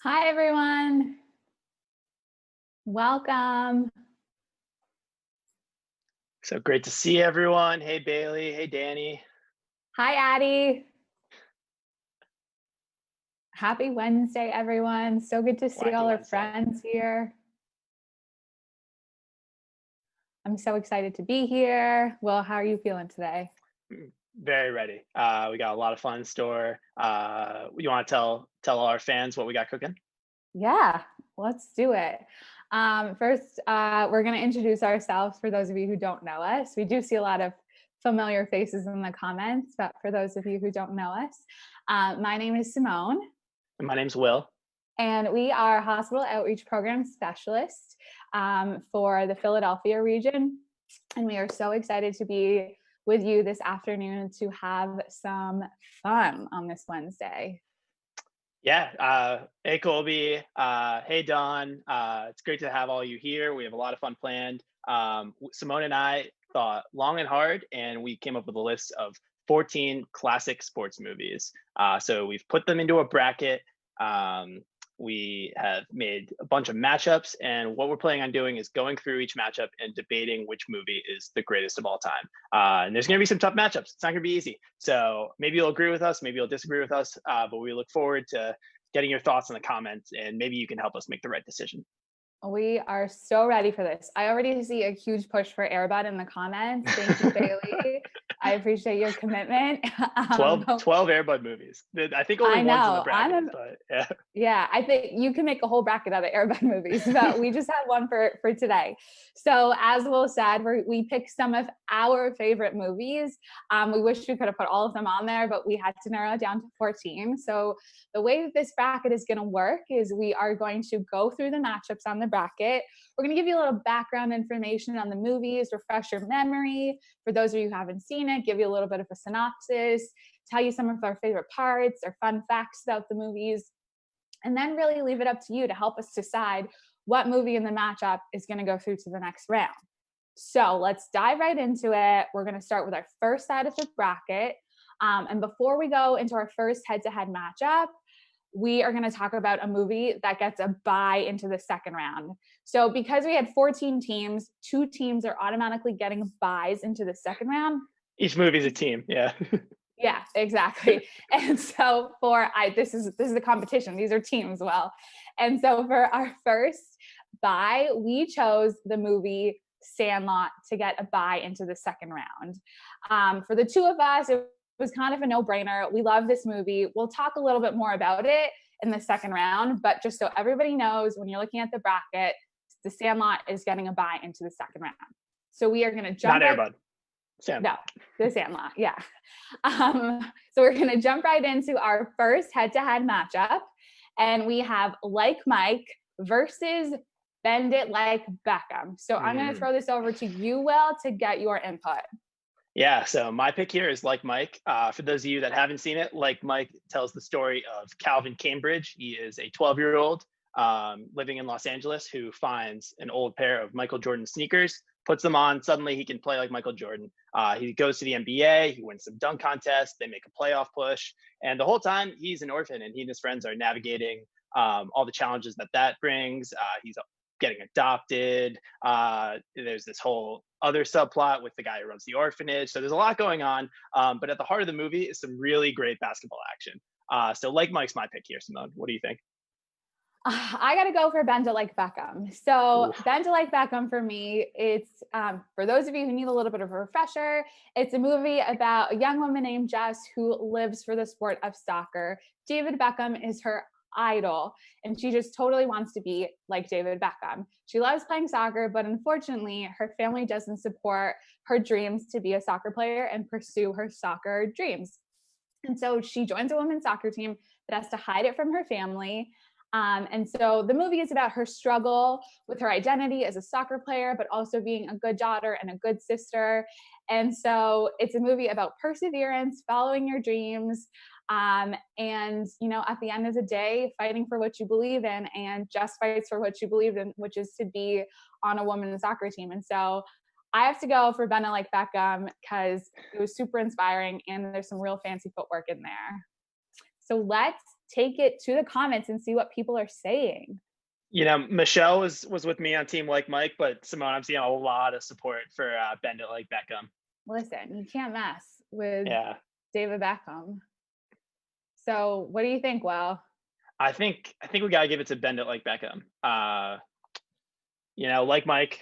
Hi, everyone. Welcome. So great to see everyone. Hey, Bailey. Hey, Danny. Hi, Addie. Happy Wednesday, everyone. So good to see Wacky all our Wednesday. friends here. I'm so excited to be here. Will, how are you feeling today? Very ready. We got a lot of fun in store. You want to tell all our fans what we got cooking? Yeah, let's do it. First, we're going to introduce ourselves for those of you who don't know us. We do see a lot of familiar faces in the comments, but for those of you who don't know us, my name is Simone. And my name's Will. And we are hospital outreach program specialists for the Philadelphia region. And we are so excited to be with you this afternoon to have some fun on this Wednesday. Yeah. Hey, Colby. Hey, Don. It's great to have all you here. We have a lot of fun planned. Simone and I thought long and hard, and we came up with a list of 14 classic sports movies. So we've put them into a bracket. We have made a bunch of matchups, and what we're planning on doing is going through each matchup and debating which movie is the greatest of all time. And there's going to be some tough matchups. It's not going to be easy. So maybe you'll agree with us, maybe you'll disagree with us, but we look forward to getting your thoughts in the comments, and maybe you can help us make the right decision. We are so ready for this. I already see a huge push for Air Bud in the comments. Thank you, Bailey. I appreciate your commitment. 12 Air Bud movies. I think only I one's in the know. bracket, but yeah. Yeah, I think you can make a whole bracket out of Air Bud movies, but we just had one for today. So as Will said, we picked some of our favorite movies. We wish we could have put all of them on there, but we had to narrow it down to 14. So the way that this bracket is going to work is we are going to go through the matchups on the bracket. We're going to give you a little background information on the movies, refresh your memory. For those of you who haven't seen it, give you a little bit of a synopsis, tell you some of our favorite parts or fun facts about the movies, and then really leave it up to you to help us decide what movie in the matchup is going to go through to the next round. So let's dive right into it. We're going to start with our first side of the bracket. And before we go into our first head-to-head matchup, we are going to talk about a movie that gets a bye into the second round. So because we had 14 teams, 2 teams are automatically getting byes into the second round. Each movie's a team. Yeah. Yeah, exactly. And so this is the competition. These are teams. Well, and so for our first bye, we chose the movie Sandlot to get a bye into the second round. For the two of us, it was kind of a no-brainer. We love this movie. We'll talk a little bit more about it in the second round, but just so everybody knows, when you're looking at the bracket, the Sandlot is getting a bye into the second round. So we are going to jump. Not Air Bud. No, the Sandlot, yeah. So we're going to jump right into our first head-to-head matchup, and we have Like Mike versus Bend It Like Beckham. So I'm going to throw this over to you, Will, to get your input. Yeah, so my pick here is Like Mike. For those of you that haven't seen it, Like Mike tells the story of Calvin Cambridge. He is a 12-year-old living in Los Angeles who finds an old pair of Michael Jordan sneakers, puts them on. Suddenly he can play like Michael Jordan. He goes to the NBA, he wins some dunk contests, they make a playoff push. And the whole time he's an orphan, and he and his friends are navigating all the challenges that brings. He's getting adopted. There's this whole other subplot with the guy who runs the orphanage. So there's a lot going on. But at the heart of the movie is some really great basketball action. So Like Mike's my pick here, Simone. What do you think? I got to go for Bend It Like Beckham. So Oof. Bend It Like Beckham for me, it's for those of you who need a little bit of a refresher, it's a movie about a young woman named Jess who lives for the sport of soccer. David Beckham is her idol, and she just totally wants to be like David Beckham. She loves playing soccer, but unfortunately, her family doesn't support her dreams to be a soccer player and pursue her soccer dreams. And so she joins a women's soccer team that has to hide it from her family. And so the movie is about her struggle with her identity as a soccer player, but also being a good daughter and a good sister. And so it's a movie about perseverance, following your dreams, and, at the end of the day, fighting for what you believe in, and Jess fights for what you believe in, which is to be on a women's soccer team. And so I have to go for Bend It Like Beckham because it was super inspiring and there's some real fancy footwork in there. So let's take it to the comments and see what people are saying. Michelle was with me on Team Like Mike, but Simone, I'm seeing a lot of support for Bend It Like Beckham. Listen, you can't mess with Yeah, David Beckham. So what do you think, Will? I think we gotta give it to Bend It Like Beckham. Like Mike,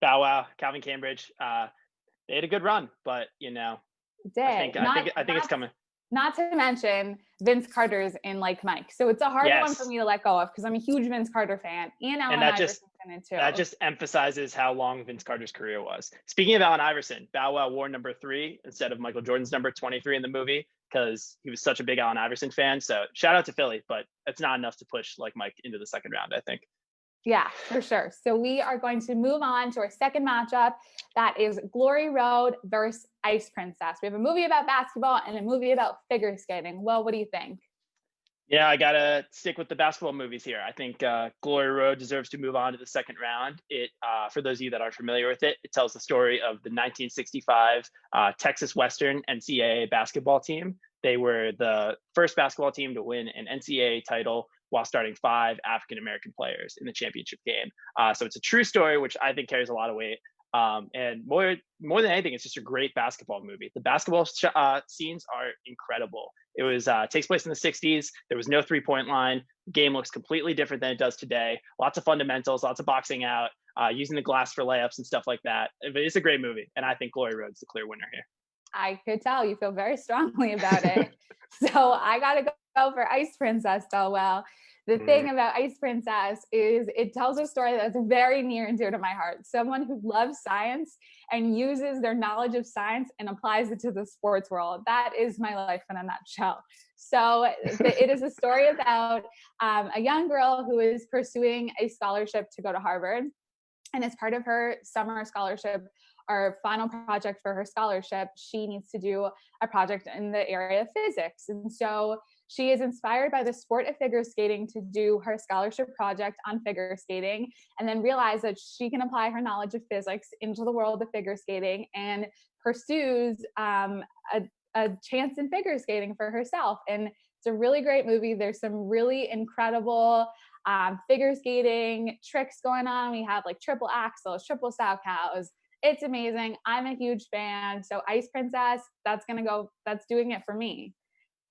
Bow Wow, Calvin Cambridge, they had a good run, but I think it's coming. Not to mention Vince Carter's in Like Mike. So it's a hard one for me to let go of because I'm a huge Vince Carter fan. And Allen Iverson's in it too. That just emphasizes how long Vince Carter's career was. Speaking of Allen Iverson, Bow Wow wore number 3 instead of Michael Jordan's number 23 in the movie because he was such a big Allen Iverson fan. So shout out to Philly, but it's not enough to push Like Mike into the second round, I think. Yeah, for sure. So we are going to move on to our second matchup. That is Glory Road versus Ice Princess. We have a movie about basketball and a movie about figure skating. Well, what do you think? Yeah, I gotta stick with the basketball movies here. I think Glory Road deserves to move on to the second round. It, for those of you that aren't familiar with it, it tells the story of the 1965 Texas Western NCAA basketball team. They were the first basketball team to win an NCAA title while starting 5 African-American players in the championship game. So it's a true story, which I think carries a lot of weight. And more than anything, it's just a great basketball movie. The basketball scenes are incredible. It was takes place in the 60s. There was no 3-point line. The game looks completely different than it does today. Lots of fundamentals, lots of boxing out, using the glass for layups and stuff like that. But it's a great movie, and I think Glory Road's the clear winner here. I could tell you feel very strongly about it. So I got to go for Ice Princess, though. Well, the thing about Ice Princess is it tells a story that's very near and dear to my heart. Someone who loves science and uses their knowledge of science and applies it to the sports world. That is my life in a nutshell. So it is a story about a young girl who is pursuing a scholarship to go to Harvard. And as part of her summer scholarship, our final project for her scholarship, she needs to do a project in the area of physics. And so she is inspired by the sport of figure skating to do her scholarship project on figure skating, and then realize that she can apply her knowledge of physics into the world of figure skating and pursues a chance in figure skating for herself. And it's a really great movie. There's some really incredible figure skating tricks going on. We have like triple axels, triple sow cows. It's amazing. I'm a huge fan. So Ice Princess, that's doing it for me.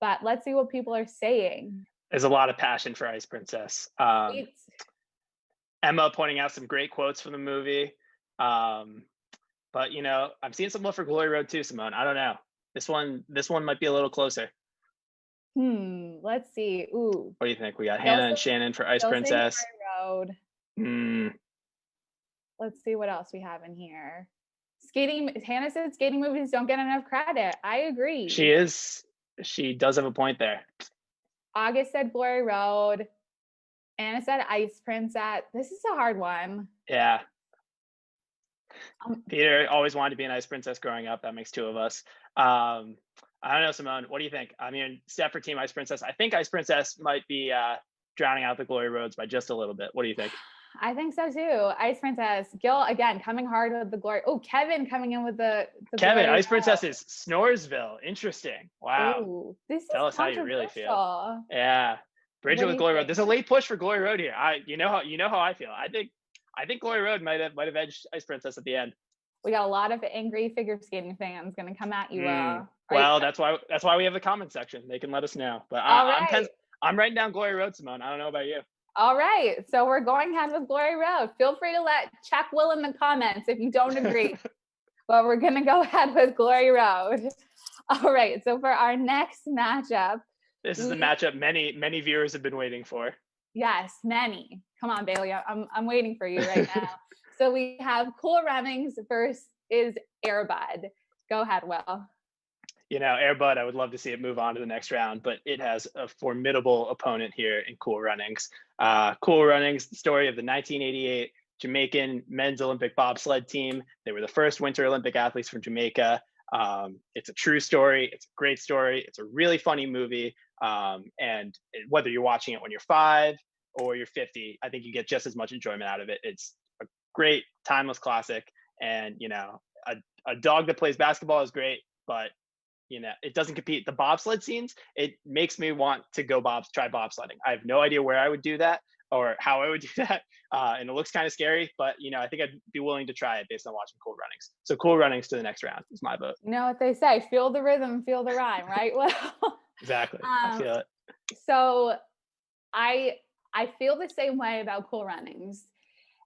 But let's see what people are saying. There's a lot of passion for Ice Princess. Emma pointing out some great quotes from the movie. But I'm seeing some love for Glory Road too, Simone. I don't know. This one might be a little closer. Let's see. Ooh. What do you think? We got Hannah and Shannon for Ice Princess. Glory Road. Let's see what else we have in here. Hannah said skating movies don't get enough credit. I agree. She does have a point there. August said Glory Road. Anna said Ice Princess. This is a hard one. Yeah. Peter always wanted to be an Ice Princess growing up. That makes 2 of us. I don't know, Simone. What do you think? I mean, step for Team Ice Princess. I think Ice Princess might be drowning out the Glory Roads by just a little bit. What do you think? I think so too. Ice Princess. Gil, again, coming hard with the Glory. Oh, Kevin coming in with the Kevin, Glory Ice Princess is Snoresville. Interesting. Wow. Ooh, this Tell is us how you really feel. Yeah. Bridget with Glory Road. There's a late push for Glory Road here. You know how I feel. I think Glory Road might have edged Ice Princess at the end. We got a lot of angry figure skating fans going to come at you. Well, that's why we have the comment section. They can let us know. But I'm writing down Glory Road, Simone. I don't know about you. All right. So we're going ahead with Glory Road. Feel free to check Will in the comments if you don't agree. But we're going to go ahead with Glory Road. All right. So for our next matchup. This is the matchup many viewers have been waiting for. Yes, many. Come on, Bailey. I'm waiting for you right now. So we have Cool Runnings versus Air Bud. Go ahead, Will. Air Bud, I would love to see it move on to the next round, but it has a formidable opponent here in Cool Runnings. Cool Runnings, the story of the 1988 Jamaican men's Olympic bobsled team. They were the first Winter Olympic athletes from Jamaica. It's a true story. It's a great story. It's a really funny movie. And whether you're watching it when you're 5 or you're 50, I think you get just as much enjoyment out of it. It's a great, timeless classic. And, a dog that plays basketball is great, but it doesn't compete. The bobsled scenes, it makes me want to go try bobsledding. I have no idea where I would do that or how I would do that. And it looks kind of scary, but I think I'd be willing to try it based on watching Cool Runnings. So Cool Runnings to the next round is my vote. You know what they say, feel the rhythm, feel the rhyme, right? Well, Exactly. I feel it. so I feel the same way about Cool Runnings.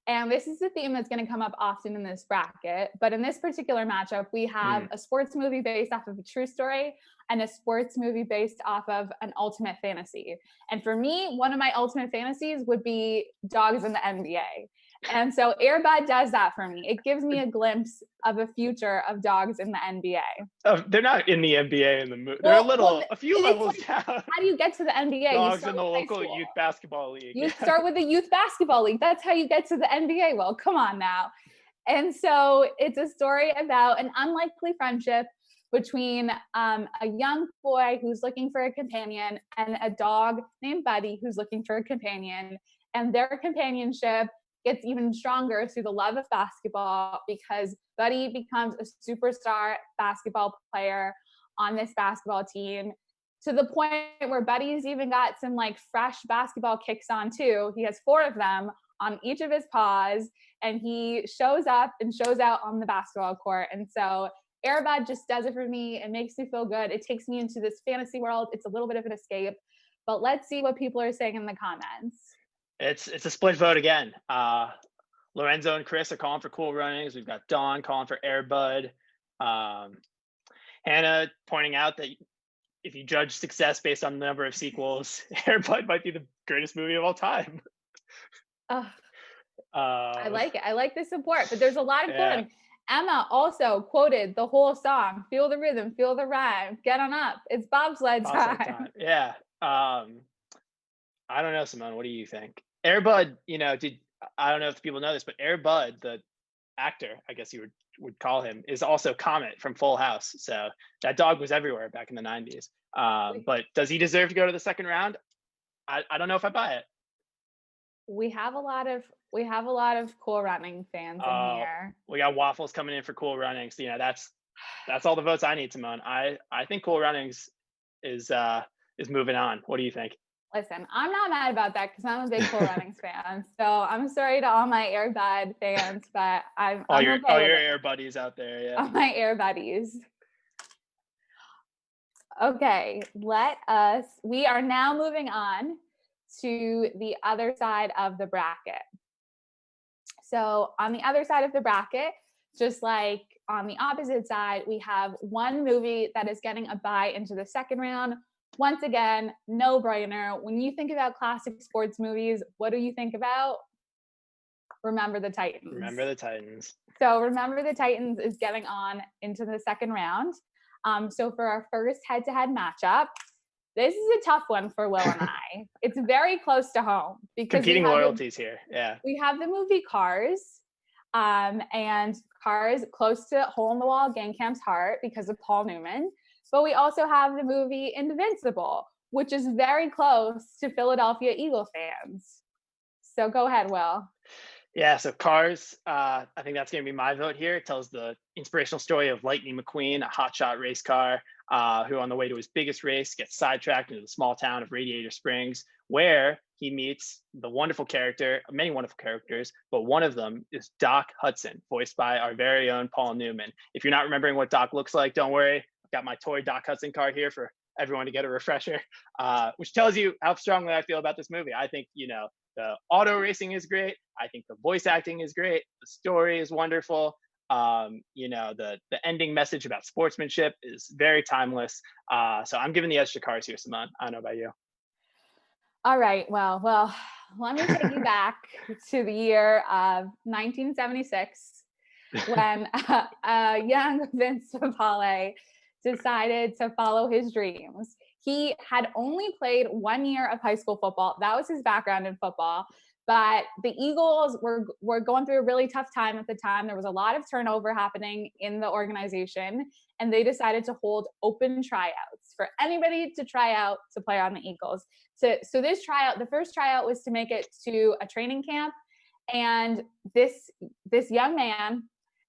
And this is a theme that's going to come up often in this bracket. But in this particular matchup, we have a sports movie based off of a true story and a sports movie based off of an ultimate fantasy. And for me, one of my ultimate fantasies would be dogs in the NBA. And so Air Bud does that for me. It gives me a glimpse of a future of dogs in the NBA. Oh, they're not in the NBA in the movie. They're a few levels down. How do you get to the NBA? Dogs in the local youth basketball league. You start with the youth basketball league. That's how you get to the NBA. Well, come on now. And so it's a story about an unlikely friendship between a young boy who's looking for a companion and a dog named Buddy who's looking for a companion. And their companionship gets even stronger through the love of basketball because Buddy becomes a superstar basketball player on this basketball team, to the point where Buddy's even got some like fresh basketball kicks on too. He has 4 of them on each of his paws, and he shows up and shows out on the basketball court. And so Air Bud just does it for me. It makes me feel good. It takes me into this fantasy world. It's a little bit of an escape. But let's see what people are saying in the comments. It's a split vote again. Lorenzo and Chris are calling for Cool Runnings. We've got Dawn calling for Air Bud. Hannah pointing out that if you judge success based on the number of sequels, Air Bud might be the greatest movie of all time. I like it. I like the support, but there's a lot of quoting. Emma also quoted the whole song. Feel the rhythm, feel the rhyme. Get on up. It's bobsled time. Yeah. I don't know, Simone. What do you think? Air Bud, I don't know if people know this, but Air Bud, the actor, I guess you would call him, is also Comet from Full House. So that dog was everywhere back in the 90s. But does he deserve to go to the second round? I don't know if I buy it. We have a lot of Cool Running fans in here. We got Waffles coming in for Cool Runnings. That's all the votes I need, Simone. I think Cool Runnings is moving on. What do you think? Listen, I'm not mad about that because I'm a big Cool Runnings fan. So I'm sorry to all my Air Bud fans, but I'm all your Air buddies out there. Yeah. All my Air buddies. Okay, we are now moving on to the other side of the bracket. So on the other side of the bracket, just like on the opposite side, we have one movie that is getting a bye into the second round. Once again, no brainer. When you think about classic sports movies, what do you think about? Remember the Titans. Remember the Titans. So Remember the Titans is getting on into the second round. So for our first head-to-head matchup, this is a tough one for Will and I. It's very close to home because competing loyalties here. Yeah. We have the movie Cars, and Cars close to hole in the wall Gangcamp's heart because of Paul Newman. But we also have the movie Invincible, which is very close to Philadelphia Eagle fans. So go ahead, Will. Yeah, so Cars, I think that's going to be my vote here. It tells the inspirational story of Lightning McQueen, a hotshot race car who on the way to his biggest race gets sidetracked into the small town of Radiator Springs, where he meets the wonderful character, many wonderful characters, but one of them is Doc Hudson, voiced by our very own Paul Newman. If you're not remembering what Doc looks like, don't worry. I've got my toy Doc Hudson card here for everyone to get a refresher, which tells you how strongly I feel about this movie. I think, the auto racing is great. I think the voice acting is great. The story is wonderful. The ending message about sportsmanship is very timeless. So I'm giving the edge to Cars here, Simone. I don't know about you. All right. Well, let me take you back to the year of 1976 when young Vince Papale decided to follow his dreams. He had only played 1 year of high school football. That was his background in football. But the Eagles were going through a really tough time at the time. There was a lot of turnover happening in the organization, and they decided to hold open tryouts for anybody to try out to play on the Eagles. So this tryout, the first tryout was to make it to a training camp, and this young man,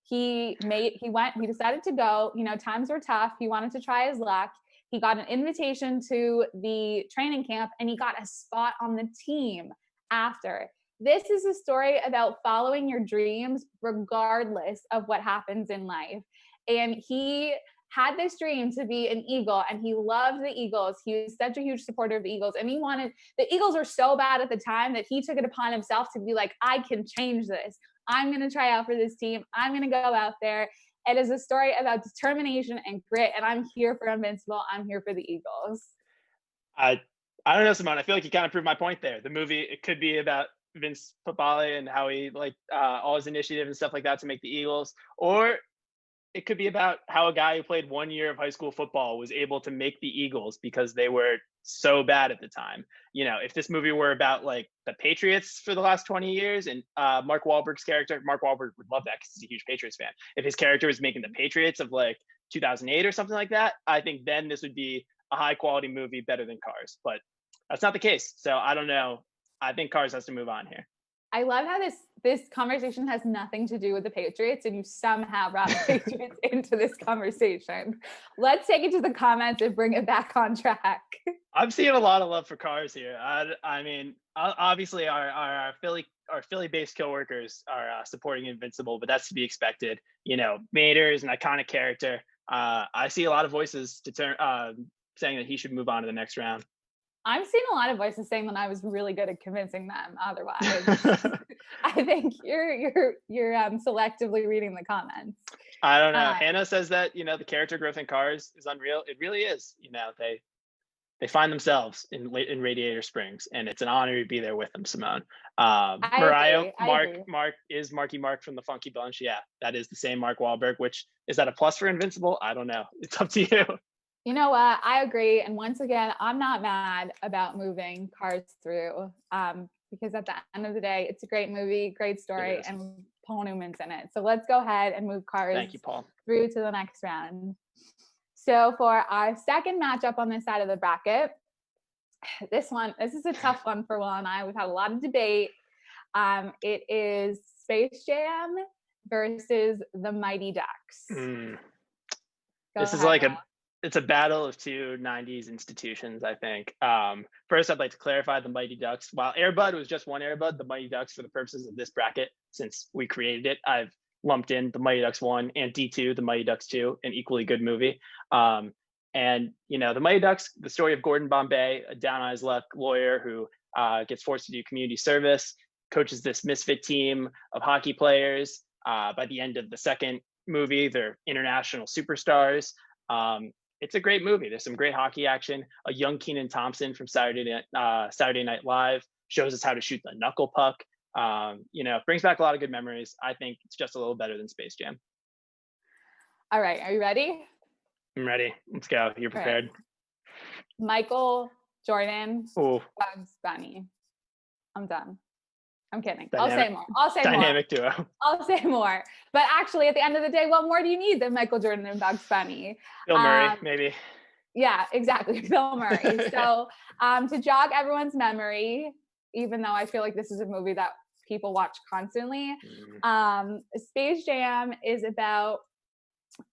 he decided to go. Times were tough. He wanted to try his luck. He got an invitation to the training camp and he got a spot on the team after. This is a story about following your dreams regardless of what happens in life. And he had this dream to be an Eagle and he loved the Eagles. He was such a huge supporter of the Eagles, and the Eagles were so bad at the time that he took it upon himself to be like, I can change this. I'm going to try out for this team. I'm going to go out there. It is a story about determination and grit, and I'm here for Invincible. I'm here for the Eagles. I don't know, Simone. I feel like you kind of proved my point there. The movie, it could be about Vince Papale and how he all his initiative and stuff like that to make the Eagles, or it could be about how a guy who played 1 year of high school football was able to make the Eagles because they were so bad at the time. If this movie were about like the Patriots for the last 20 years and Mark Wahlberg's character, Mark Wahlberg would love that because he's a huge Patriots fan. If his character was making the Patriots of like 2008 or something like that, I think then this would be a high quality movie better than Cars. But that's not the case. So I don't know. I think Cars has to move on here. I love how this conversation has nothing to do with the Patriots, and you somehow brought the Patriots into this conversation. Let's take it to the comments and bring it back on track. I'm seeing a lot of love for Cars here. I mean, obviously our Philly-based coworkers are supporting Invincible, but that's to be expected. Mater is an iconic character. I see a lot of voices saying that he should move on to the next round. I'm seeing a lot of voices saying that I was really good at convincing them otherwise. I think you're selectively reading the comments. I don't know. Hannah says that, the character growth in Cars is unreal. It really is. They find themselves in Radiator Springs, and it's an honor to be there with them, Simone. Mariah, Mark is Marky Mark from the Funky Bunch. Yeah, that is the same Mark Wahlberg, which is that a plus for Invincible? I don't know. It's up to you. You know what? I agree. And once again, I'm not mad about moving Cars through because at the end of the day, it's a great movie, great story, and Paul Newman's in it. So let's go ahead and move Cars Thank you, Paul. through to the next round. So for our second matchup on this side of the bracket, this is a tough one for Will and I. We've had a lot of debate. It is Space Jam versus the Mighty Ducks. This is like it's a battle of two 90s institutions, I think. First, I'd like to clarify the Mighty Ducks. While Air Bud was just one Air Bud, the Mighty Ducks, for the purposes of this bracket, since we created it, I've lumped in the Mighty Ducks 1 and D2, the Mighty Ducks 2, an equally good movie. And, the Mighty Ducks, the story of Gordon Bombay, a down on his luck lawyer who gets forced to do community service, coaches this misfit team of hockey players. By the end of the second movie, they're international superstars. It's a great movie. There's some great hockey action. A young Kenan Thompson from Saturday Night Live shows us how to shoot the knuckle puck. Brings back a lot of good memories. I think it's just a little better than Space Jam. All right. Are you ready? I'm ready. Let's go. You're prepared. Right. Michael Jordan, Ooh. Bugs Bunny. I'm done. I'm kidding. Dynamic, I'll say more. Dynamic duo. I'll say more. But actually, at the end of the day, what more do you need than Michael Jordan and Bugs Bunny? Bill Murray, maybe. Yeah, exactly. Bill Murray. So to jog everyone's memory, even though I feel like this is a movie that people watch constantly, Space Jam is about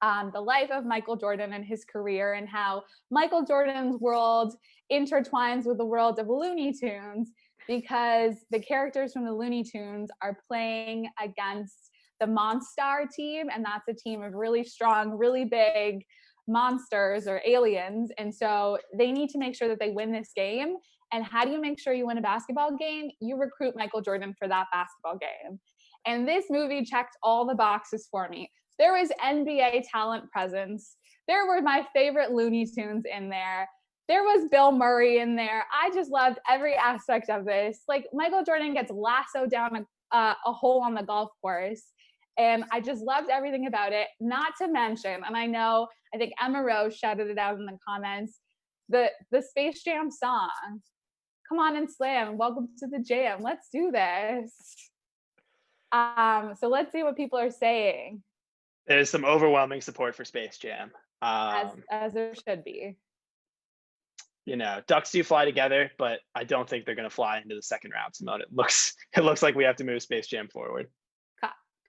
the life of Michael Jordan and his career, and how Michael Jordan's world intertwines with the world of Looney Tunes, because the characters from the Looney Tunes are playing against the Monstar team, and that's a team of really strong, really big monsters or aliens. And so they need to make sure that they win this game. And how do you make sure you win a basketball game? You recruit Michael Jordan for that basketball game. And this movie checked all the boxes for me. There was NBA talent presence. There were my favorite Looney Tunes in there. There was Bill Murray in there. I just loved every aspect of this. Like, Michael Jordan gets lassoed down a hole on the golf course. And I just loved everything about it. Not to mention, and I think Emma Rose shouted it out in the comments, the Space Jam song. Come on and slam. Welcome to the jam. Let's do this. So let's see what people are saying. There's some overwhelming support for Space Jam. As there should be. Ducks do fly together, but I don't think they're going to fly into the second round, Simone. It looks like we have to move Space Jam forward.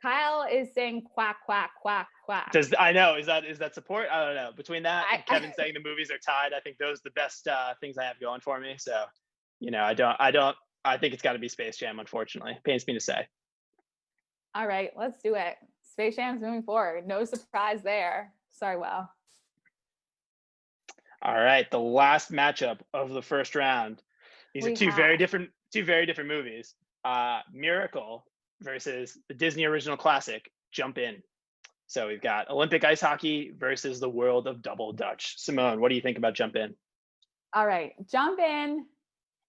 Kyle is saying quack, quack, quack, quack. I know, is that support? I don't know. Between that and I Kevin saying the movies are tied, I think those are the best things I have going for me. So, I think it's got to be Space Jam, unfortunately. Pains me to say. All right, let's do it. Space Jam's moving forward. No surprise there. Sorry, Will. All right, the last matchup of the first round. These are two very different movies. Miracle versus the Disney original classic, Jumpin. So we've got Olympic ice hockey versus the world of double dutch. Simone, what do you think about Jumpin? All right, Jumpin.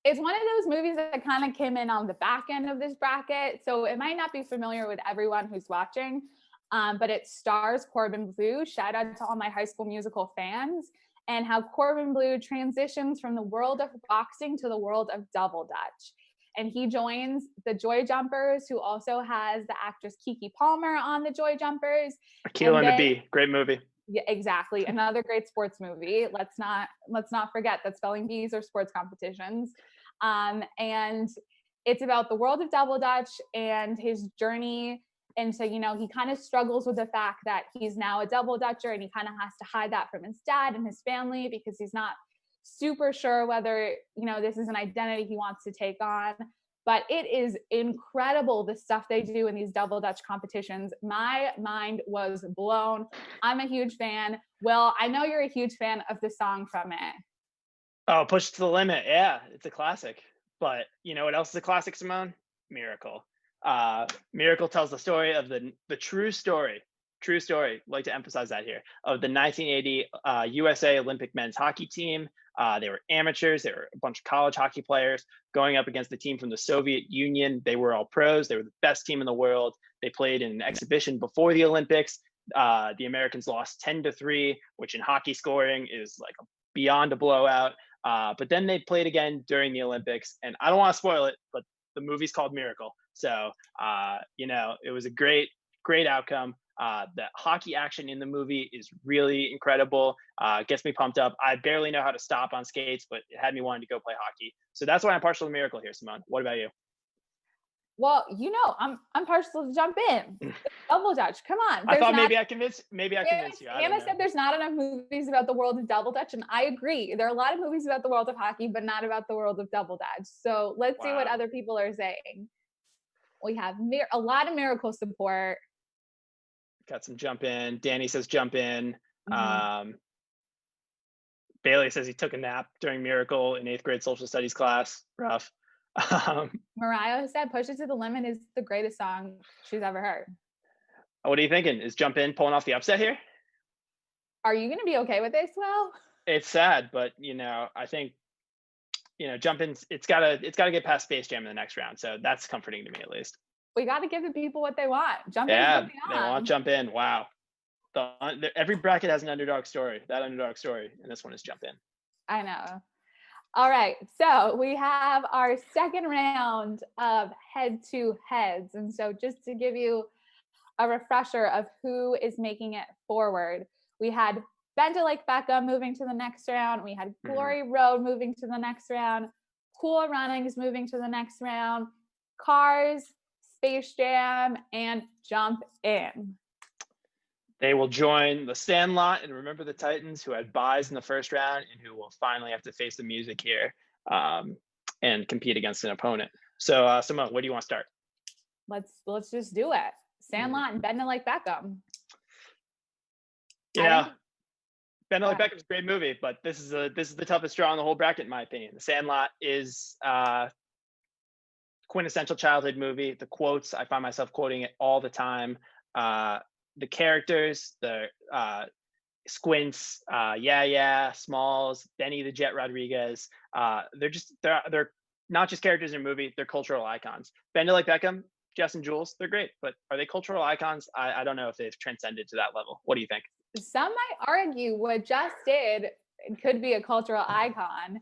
It's one of those movies that kind of came in on the back end of this bracket, so it might not be familiar with everyone who's watching, but it stars Corbin Bleu. Shout out to all my High School Musical fans, and how Corbin Bleu transitions from the world of boxing to the world of double dutch. And he joins the Joy Jumpers, who also has the actress Keke Palmer on the Joy Jumpers. Aquila and the Bee, great movie. Yeah, exactly. Another great sports movie. Let's not forget that spelling bees are sports competitions. And it's about the world of double dutch and his journey into, he kind of struggles with the fact that he's now a double dutcher, and he kind of has to hide that from his dad and his family because he's not super sure whether, this is an identity he wants to take on. But it is incredible, the stuff they do in these double dutch competitions. My mind was blown. I'm a huge fan. Will, I know you're a huge fan of the song from it. Oh, Push to the Limit. Yeah, it's a classic. But you know what else is a classic, Simone? Miracle. Miracle tells the story of the true story, I'd like to emphasize that here, of the 1980 USA Olympic men's hockey team. They were amateurs. They were a bunch of college hockey players going up against the team from the Soviet Union. They were all pros. They were the best team in the world. They played in an exhibition before the Olympics. The Americans lost 10-3, which in hockey scoring is like beyond a blowout. But then they played again during the Olympics. And I don't want to spoil it, but the movie's called Miracle. So, it was a great outcome. The hockey action in the movie is really incredible. Gets me pumped up. I barely know how to stop on skates, but it had me wanting to go play hockey. So that's why I'm partial to Miracle here, Simone. What about you? Well, I'm partial to Jumpin. Double dutch. Come on. I thought maybe I convinced you. Anna said there's not enough movies about the world of double dutch, and I agree. There are a lot of movies about the world of hockey, but not about the world of double dutch. So let's see what other people are saying. We have a lot of Miracle support. Got some Jumpin. Danny says Jumpin. Bailey says he took a nap during Miracle in 8th grade social studies class. Rough. Mariah said Push It to the Limit is the greatest song she's ever heard. What are you thinking? Is Jumpin pulling off the upset here? Are you going to be okay with this, Will? It's sad, but I think Jumpin's it's gotta get past Space Jam in the next round. So that's comforting to me, at least. We got to give the people what they want. Jumpin. Yeah, they want Jumpin. Wow. Every bracket has an underdog story. That underdog story, and this one is Jumpin. I know. All right, so we have our second round of head-to-heads. And so just to give you a refresher of who is making it forward, we had Bend It Like Beckham moving to the next round. We had Glory Road moving to the next round. Cool Runnings moving to the next round. Cars, Space Jam, and Jumpin. They will join the Sandlot and Remember the Titans, who had buys in the first round and who will finally have to face the music here and compete against an opponent. So, Simone, where do you want to start? Let's just do it. Sandlot and Bend It Like Beckham. Yeah, Bend It Like Beckham is a great movie, but this is the toughest draw in the whole bracket, in my opinion. The Sandlot is quintessential childhood movie. The quotes, I find myself quoting it all the time. The characters, the Squints, Smalls, Benny the Jet Rodriguez, they're not just characters in a movie, they're cultural icons. Bend It Like Beckham, Jess and Jules, they're great, but are they cultural icons? I don't know if they've transcended to that level. What do you think? Some might argue what Jess did could be a cultural icon.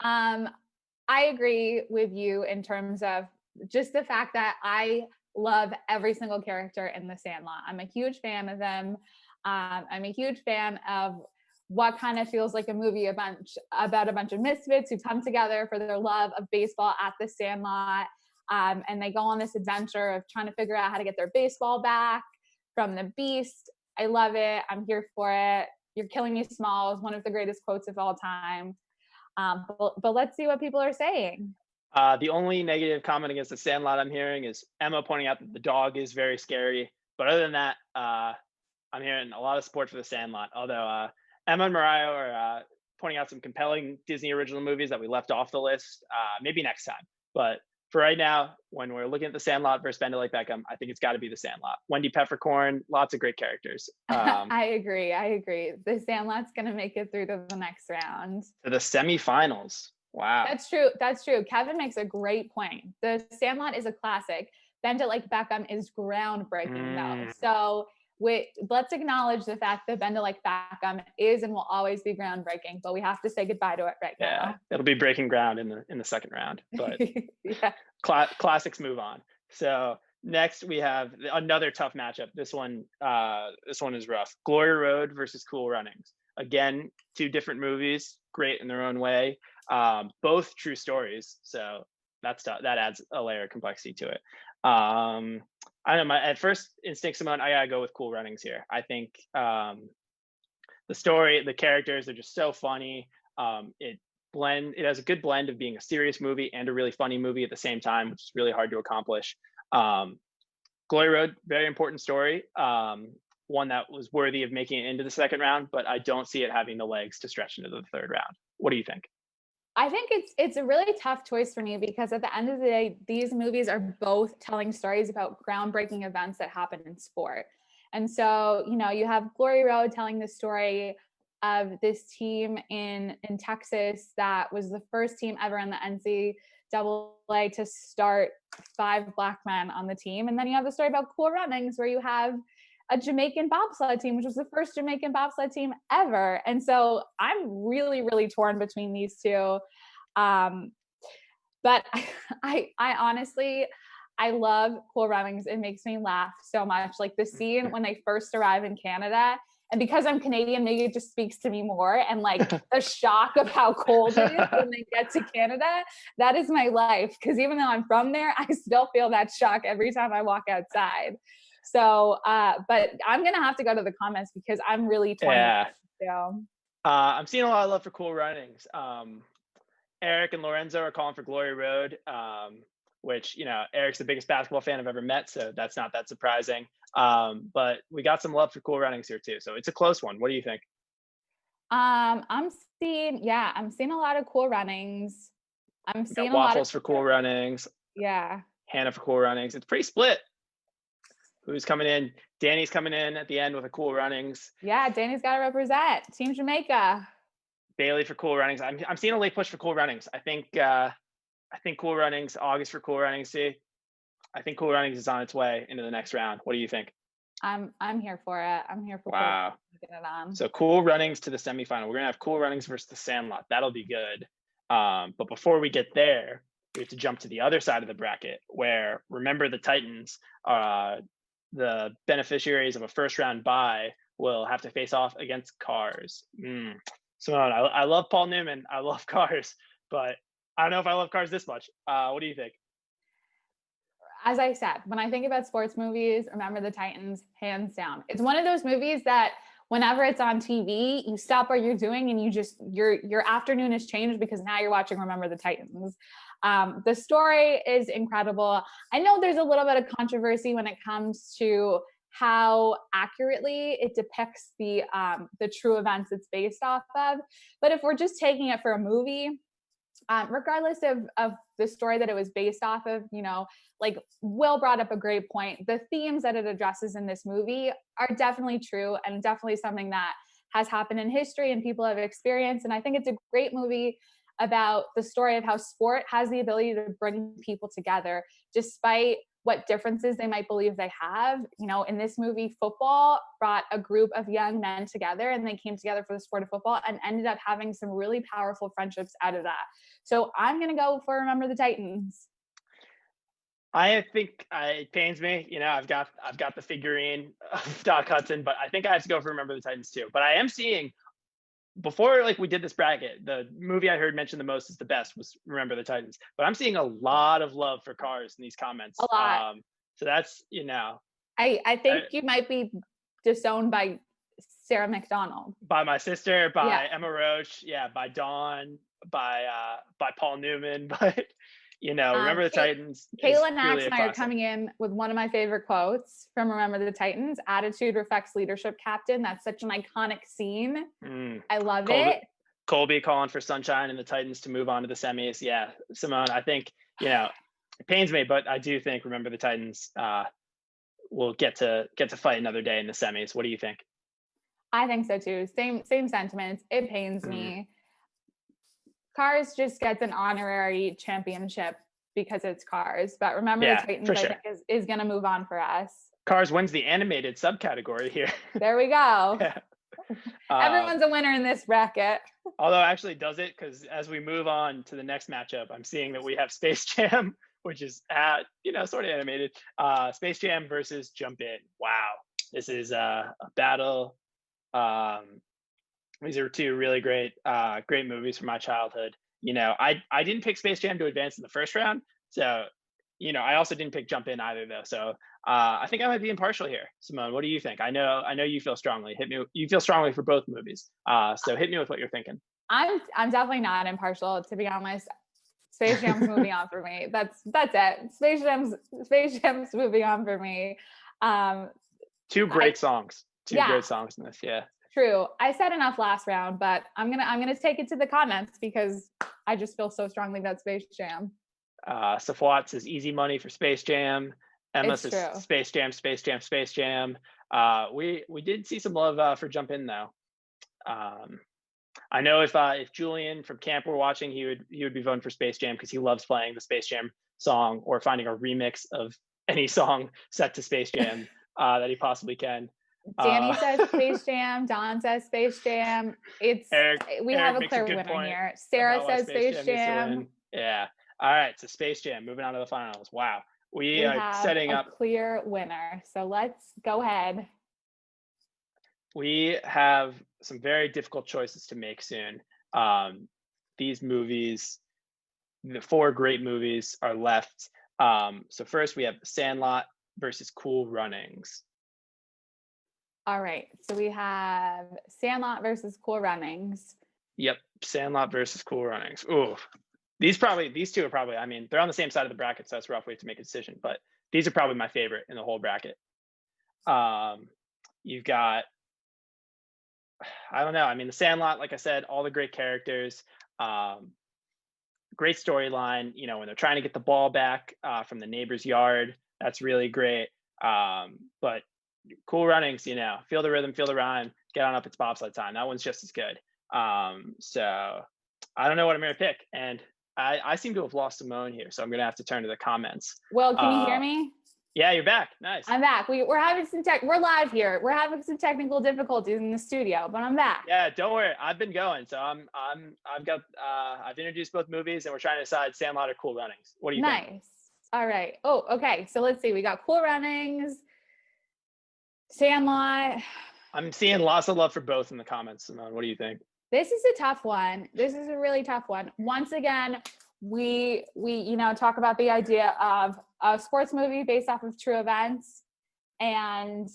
I agree with you in terms of just the fact that I love every single character in The Sandlot. I'm a huge fan of them. I'm a huge fan of what kind of feels like a movie about a bunch of misfits who come together for their love of baseball at The Sandlot. And they go on this adventure of trying to figure out how to get their baseball back from the beast. I love it. I'm here for it. You're killing me, Smalls. One of the greatest quotes of all time. But let's see what people are saying. The only negative comment against the Sandlot I'm hearing is Emma pointing out that the dog is very scary. But other than that, I'm hearing a lot of support for the Sandlot. Although Emma and Mariah are pointing out some compelling Disney original movies that we left off the list. Maybe next time. But for right now, when we're looking at the Sandlot versus Bend It Like Beckham, I think it's got to be the Sandlot. Wendy Peppercorn, lots of great characters. I agree. The Sandlot's going to make it through to the next round. To the semifinals. Wow. That's true. Kevin makes a great point. The Sandlot is a classic. Bend It Like Beckham is groundbreaking, though. So let's acknowledge the fact that Bend It Like Beckham is and will always be groundbreaking, but we have to say goodbye to it right now. Yeah, it'll be breaking ground in the second round, but yeah. Classics move on. So next we have another tough matchup. This one is rough. Glory Road versus Cool Runnings. Again, two different movies, great in their own way. Both true stories, so that adds a layer of complexity to it. I don't know. At first instinct, Simone, I gotta go with Cool Runnings here. I think the story, the characters are just so funny. It has a good blend of being a serious movie and a really funny movie at the same time, which is really hard to accomplish. Glory Road, very important story. One that was worthy of making it into the second round, but I don't see it having the legs to stretch into the third round. What do you think? I think it's a really tough choice for me because at the end of the day, these movies are both telling stories about groundbreaking events that happen in sport. And so, you have Glory Road telling the story of this team in Texas that was the first team ever in the NCAA to start 5 Black men on the team. And then you have the story about Cool Runnings where you have a Jamaican bobsled team, which was the first Jamaican bobsled team ever. And so I'm really, really torn between these two. But I honestly, I love Cool Runnings. It makes me laugh so much. Like the scene when they first arrive in Canada, and because I'm Canadian, maybe it just speaks to me more. And like the shock of how cold it is when they get to Canada, that is my life. Because even though I'm from there, I still feel that shock every time I walk outside. So, but I'm going to have to go to the comments because I'm really torn. Yeah. I'm seeing a lot of love for Cool Runnings. Eric and Lorenzo are calling for Glory Road, which, Eric's the biggest basketball fan I've ever met, so that's not that surprising. But we got some love for Cool Runnings here too. So it's a close one. What do you think? I'm seeing a lot of Cool Runnings. I'm seeing Waffles for Cool Runnings. Yeah. Hannah for Cool Runnings. It's pretty split. Who's coming in? Danny's coming in at the end with a Cool Runnings. Yeah, Danny's got to represent Team Jamaica. Bailey for Cool Runnings. I'm seeing a late push for Cool Runnings. I think Cool Runnings, August for Cool Runnings. I think Cool Runnings is on its way into the next round. What do you think? I'm here for it. I'm here for wow. Get it on. So Cool Runnings to the semifinal. We're gonna have Cool Runnings versus the Sandlot. That'll be good. But before we get there, we have to jump to the other side of the bracket where Remember the Titans, the beneficiaries of a first round bye, will have to face off against Cars. Simone, I love Paul Newman. I love Cars, but I don't know if I love Cars this much. What do you think? As I said, when I think about sports movies, Remember the Titans, hands down. It's one of those movies that whenever it's on TV, you stop what you're doing and your afternoon has changed because now you're watching Remember the Titans. The story is incredible. I know there's a little bit of controversy when it comes to how accurately it depicts the true events it's based off of. But if we're just taking it for a movie, regardless of the story that it was based off of, like Will brought up a great point. The themes that it addresses in this movie are definitely true and definitely something that has happened in history and people have experienced. And I think it's a great movie about the story of how sport has the ability to bring people together despite what differences they might believe they have. In this movie, football brought a group of young men together and they came together for the sport of football and ended up having some really powerful friendships out of that. So I'm going to go for Remember the Titans. I think it pains me. I've got the figurine of Doc Hudson, but I think I have to go for Remember the Titans too. But I am seeing before like we did this bracket, the movie I heard mentioned the most as the best was Remember the Titans. But I'm seeing a lot of love for Cars in these comments. A lot. So that's, you know, I think you might be disowned by Sarah McDonald. by my sister, by Yeah. Emma Roach, yeah, by Dawn, by Paul Newman, but you know, Remember the Titans. Kayla Nax and I are coming in with one of my favorite quotes from Remember the Titans. Attitude reflects leadership, Captain. That's such an iconic scene. I love it. Colby calling for Sunshine and the Titans to move on to the semis. Yeah, Simone, I think, you know, it pains me, but I do think Remember the Titans will get to fight another day in the semis. What do you think? I think so too. Same sentiments. It pains me. Cars just gets an honorary championship because it's Cars, but Remember the Titans, I think, is going to move on for us. Cars wins the animated subcategory here. There we go. Yeah. Everyone's a winner in this bracket. Although actually does it, because as we move on to the next matchup, I'm seeing that we have Space Jam, which is you know, sort of animated. Space Jam versus Jumpin. Wow, this is a battle. These are two really great movies from my childhood. You know, I didn't pick Space Jam to advance in the first round, so you know, I also didn't pick Jumpin either though. So I think I might be impartial here. Simone, what do you think? I know you feel strongly. You feel strongly for both movies. So hit me with what you're thinking. I'm definitely not impartial, to be honest. Space Jam's moving on for me. That's it. Space Jam's moving on for me. Two great songs. Great songs in this. Yeah. True. I said enough last round, but I'm gonna take it to the comments because I just feel so strongly about Space Jam. Safwat says easy money for Space Jam. Emma says Space Jam, Space Jam, Space Jam. We did see some love for Jumpin though. I know if Julian from camp were watching, he would be voting for Space Jam because he loves playing the Space Jam song or finding a remix of any song set to Space Jam that he possibly can. Danny says Space Jam. Don says Space Jam. We have a clear winner here. Sarah says Space Jam. Yeah. All right. So Space Jam moving on to the finals. Wow. We are setting up a clear winner. So let's go ahead. We have some very difficult choices to make soon. These movies, the four great movies are left. So first we have Sandlot versus Cool Runnings. All right, so we have Sandlot versus Cool Runnings. Yep, Sandlot versus Cool Runnings. Ooh, these two are probably, I mean, they're on the same side of the bracket, so that's a rough way to make a decision, but these are probably my favorite in the whole bracket. You've got, I don't know, I mean, the Sandlot, like I said, all the great characters, great storyline, you know, when they're trying to get the ball back from the neighbor's yard, that's really great. But Cool Runnings, you know, feel the rhythm, feel the rhyme, get on up, it's bobsled time. That one's just as good. So I don't know what I'm going to pick. And I seem to have lost Simone here, so I'm going to have to turn to the comments. Well, can you hear me? Yeah, you're back. Nice. I'm back. We're having we're live here. We're having some technical difficulties in the studio, but I'm back. Yeah, don't worry. I've been going. So I've introduced both movies and we're trying to decide Sandlot or Cool Runnings. What do you think? Nice. All right. Oh, okay. So let's see. We got Cool Runnings, Sandlot. I'm seeing lots of love for both in the comments, Simone. What do you think? This is a tough one. This is a really tough one. Once again, we talk about the idea of a sports movie based off of true events and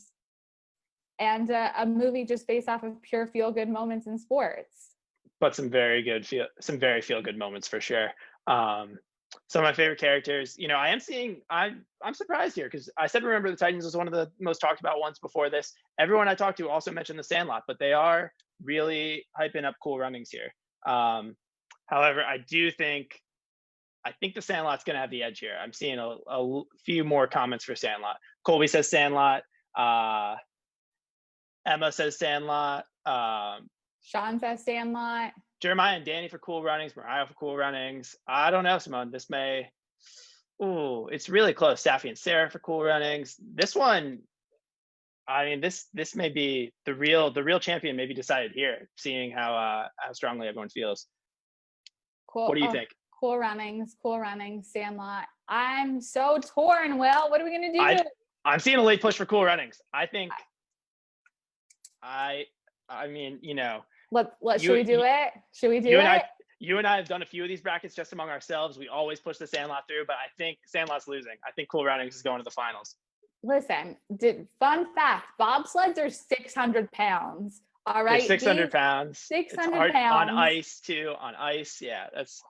a movie just based off of pure feel good moments in sports. But some very feel good moments for sure. Some of my favorite characters, you know, I'm surprised here because I said Remember the Titans was one of the most talked about ones before this. Everyone I talked to also mentioned the Sandlot, but they are really hyping up Cool Runnings here. However, I think the Sandlot's going to have the edge here. I'm seeing a few more comments for Sandlot. Colby says Sandlot. Emma says Sandlot. Sean says Sandlot. Jeremiah and Danny for Cool Runnings. Mariah for Cool Runnings. I don't know, Simone. It's really close. Safi and Sarah for Cool Runnings. This one, I mean, this may be the real champion may be decided here, seeing how strongly everyone feels. Cool. What do you think? Cool Runnings, Sandlot. I'm so torn, Will. What are we going to do? I'm seeing a late push for Cool Runnings. I think, I mean, you know. Should we do it? Should we do you it? and I, you and I have done a few of these brackets just among ourselves. We always push the Sandlot through, but I think Sandlot's losing. I think Cool Runnings is going to the finals. Listen, fun fact, bobsleds are 600 pounds. All right. They're 600 pounds. 600 pounds. On ice too. On ice. Yeah. That's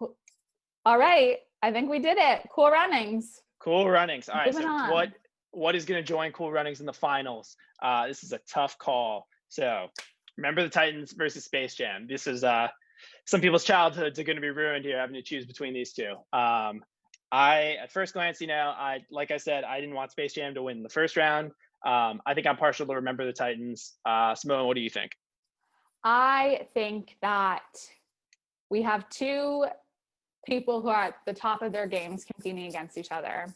all right. I think we did it. Cool Runnings. Cool Runnings. All right. Moving So on. what is going to join Cool Runnings in the finals? This is a tough call. So Remember the Titans versus Space Jam. This is some people's childhoods are going to be ruined here having to choose between these two. At first glance, like I said, I didn't want Space Jam to win the first round. I think I'm partial to Remember the Titans. Simone, what do you think? I think that we have two people who are at the top of their games competing against each other.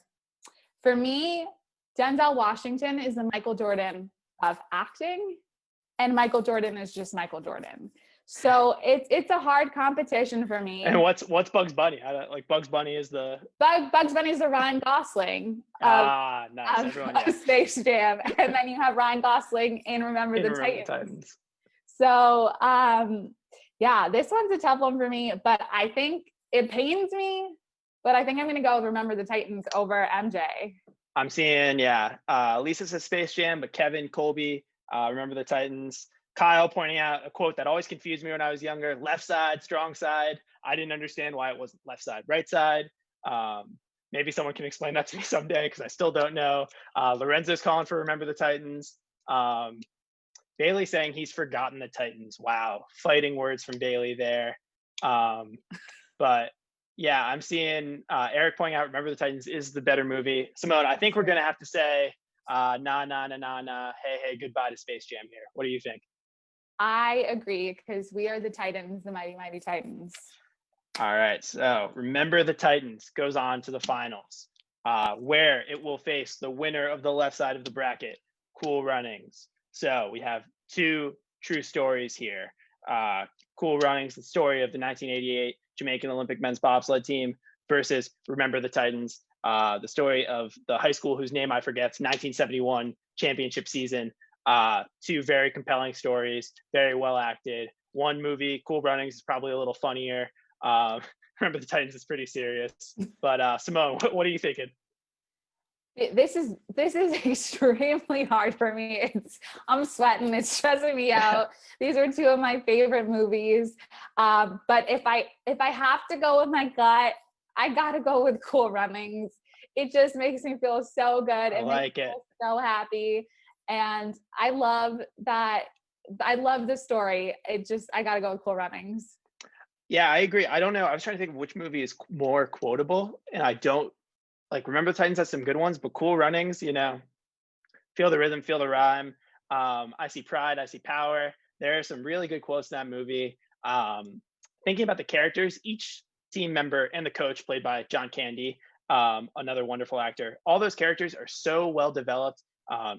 For me, Denzel Washington is the Michael Jordan of acting, and Michael Jordan is just Michael Jordan. So it's a hard competition for me. And what's Bugs Bunny? Bugs Bunny is the Bugs Bunny is the Ryan Gosling nice. of Space Jam, and then you have Ryan Gosling in Remember the Titans. So yeah, this one's a tough one for me, but I think it pains me, but I think I'm gonna go with Remember the Titans over MJ. I'm seeing, Lisa says Space Jam, but Kevin, Colby, Remember the Titans. Kyle pointing out a quote that always confused me when I was younger: left side, strong side. I didn't understand why it wasn't left side, right side. Maybe someone can explain that to me someday, because I still don't know. Lorenzo's calling for Remember the Titans. Bailey saying he's forgotten the Titans. Wow, fighting words from Bailey there. But yeah, I'm seeing Eric pointing out Remember the Titans is the better movie. Simone, I think we're going to have to say nah, hey, goodbye to Space Jam here. What do you think? I agree, because we are the Titans, the mighty, mighty Titans. All right, so Remember the Titans goes on to the finals, where it will face the winner of the left side of the bracket, Cool Runnings. So we have two true stories here. Cool Runnings, the story of the 1988 Jamaican Olympic men's bobsled team, versus Remember the Titans, the story of the high school whose name I forget, 1971 championship season. Two very compelling stories, very well acted. One movie, Cool Runnings, is probably a little funnier. Remember the Titans is pretty serious. But Simone, what are you thinking? This is extremely hard for me. I'm sweating. It's stressing me out. These are two of my favorite movies. But if I have to go with my gut, I gotta go with Cool Runnings. It just makes me feel so good. It makes me feel so happy. And I love that. I love the story. I gotta go with Cool Runnings. Yeah, I agree. I don't know. I was trying to think of which movie is more quotable, and I don't Remember the Titans has some good ones, but Cool Runnings, feel the rhythm, feel the rhyme. I see pride, I see power. There are some really good quotes in that movie. Thinking about the characters, each team member and the coach, played by John Candy, another wonderful actor. All those characters are so well developed.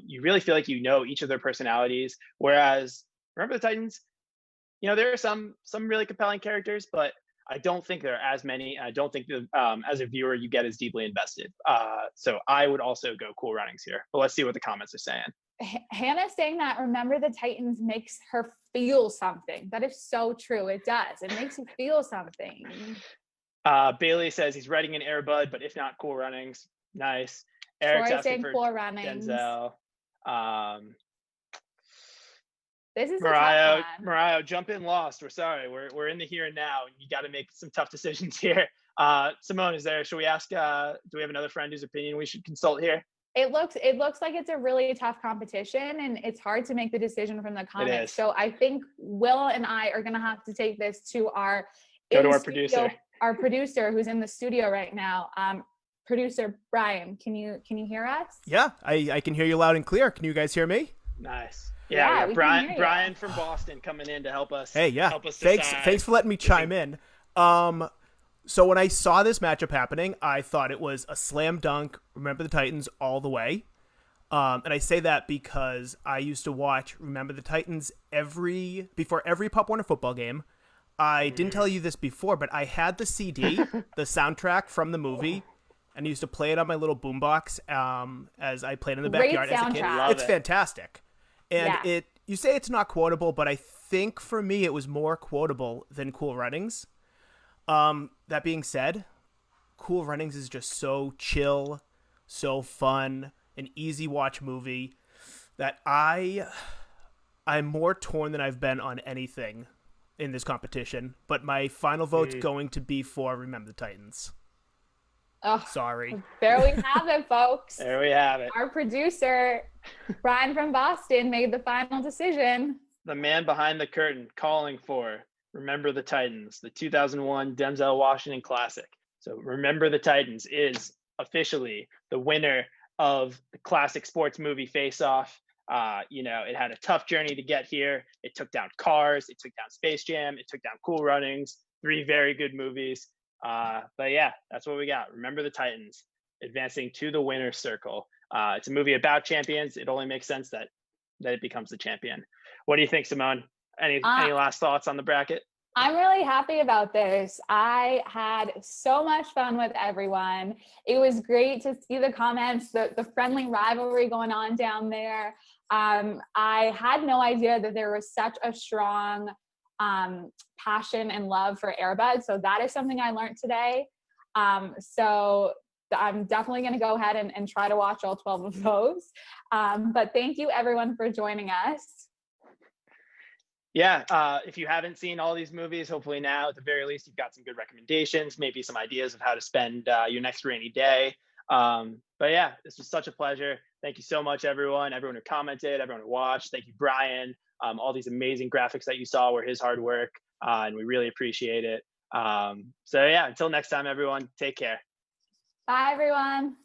You really feel like you know each of their personalities. Whereas Remember the Titans, there are some really compelling characters, but I don't think there are as many. I don't think as a viewer you get as deeply invested. So I would also go Cool Runnings here. But let's see what the comments are saying. Hannah's saying that Remember the Titans makes her feel something. That is so true. It does. It makes you feel something. Bailey says he's writing in Air Bud, but if not, Cool Runnings. Nice. Eric's asking for Cool Runnings. Denzel. This is Mariah, Jumpin lost. We're sorry. We're in the here and now. You got to make some tough decisions here. Simone, should we ask? Do we have another friend whose opinion we should consult here? It looks like it's a really tough competition, and it's hard to make the decision from the comments. So I think Will and I are gonna have to take this to our producer. Our producer, who's in the studio right now. Producer Brian, can you hear us? Yeah, I can hear you loud and clear. Can you guys hear me? Nice. Yeah, Brian from Boston coming in to help us. Hey, yeah. Help us thanks for letting me chime in. So when I saw this matchup happening, I thought it was a slam dunk. Remember the Titans all the way. And I say that because I used to watch Remember the Titans before every Pop Warner football game. I didn't tell you this before, but I had the CD, the soundtrack from the movie, and I used to play it on my little boombox as I played in the backyard as a kid. It's fantastic. And you say it's not quotable, but I think for me it was more quotable than Cool Runnings. That being said, Cool Runnings is just so chill, so fun, an easy watch movie that I'm more torn than I've been on anything in this competition. But my final vote's going to be for Remember the Titans. Oh, sorry. There we have it, folks. There we have it. Our producer, Brian from Boston, made the final decision. The man behind the curtain calling for Remember the Titans, the 2001 Denzel Washington classic. So Remember the Titans is officially the winner of the classic sports movie Face Off. It had a tough journey to get here. It took down Cars, it took down Space Jam, it took down Cool Runnings, 3 very good movies. But yeah, that's what we got. Remember the Titans advancing to the winner's circle. It's a movie about champions. It only makes sense that it becomes the champion. What do you think, Simone? Any last thoughts on the bracket? I'm really happy about this. I had so much fun with everyone. It was great to see the comments, the friendly rivalry going on down there. I had no idea that there was such a strong passion and love for Air Bud. So that is something I learned today. So I'm definitely going to go ahead and try to watch all 12 of those. But thank you everyone for joining us. Yeah, if you haven't seen all these movies, hopefully now at the very least you've got some good recommendations, maybe some ideas of how to spend your next rainy day. But yeah, this was such a pleasure. Thank you so much, everyone who commented, everyone who watched. Thank you, Brian. All these amazing graphics that you saw were his hard work, and we really appreciate it. So yeah, until next time, everyone, take care. Bye, everyone.